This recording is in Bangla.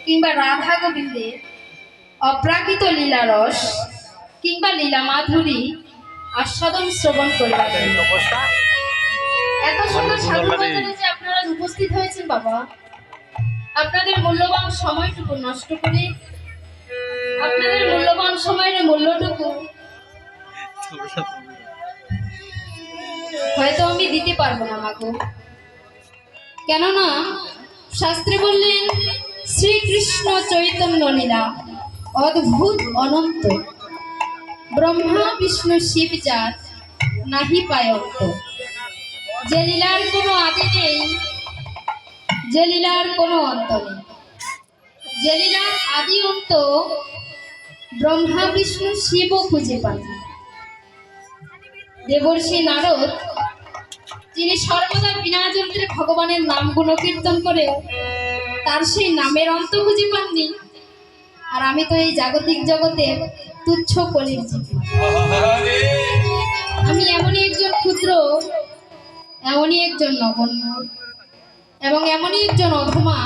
কিংবা রাধা গোবিন্দের অপ্রাকৃত লীলারস কিংবা লীলা মাধুরী আস্বাদন শ্রবণ করবার জন্য এত সুন্দর সাধু বাজারে যে আপনারা উপস্থিত হয়েছেন বাবা, আপনাদের মূল্যবান সময়টুকু নষ্ট করে আপনাদের মূল্যবান সময়ের মূল্যটুকু হয়তো আমি দিতে পারবো না মাগো। কেননা শাস্ত্রে বললেন শ্রীকৃষ্ণ চৈতন্য লীলা অদ্ভুত অনন্ত, ব্রহ্মা বিষ্ণু শিব যার নাহি পায়ন্ত। যে লীলার কোনো আদি নেই, যে লীলার কোনো অন্ত নেই, যে লীলার আদি অন্ত ব্রহ্মা বিষ্ণু শিবও খুঁজে পান। দেবর্ষি নারদ যিনি সর্বদা বিনা যন্ত্রে ভগবানের নাম গুণকীর্তন করেও তার সেই নামের অন্ত খুঁজে পাননি, আর আমি তো এই জাগতিক জগতের তুচ্ছ কলির জীব। আমি এমনই একজন ক্ষুদ্র, এমনই একজন নগণ্য এবং এমনই একজন অধমা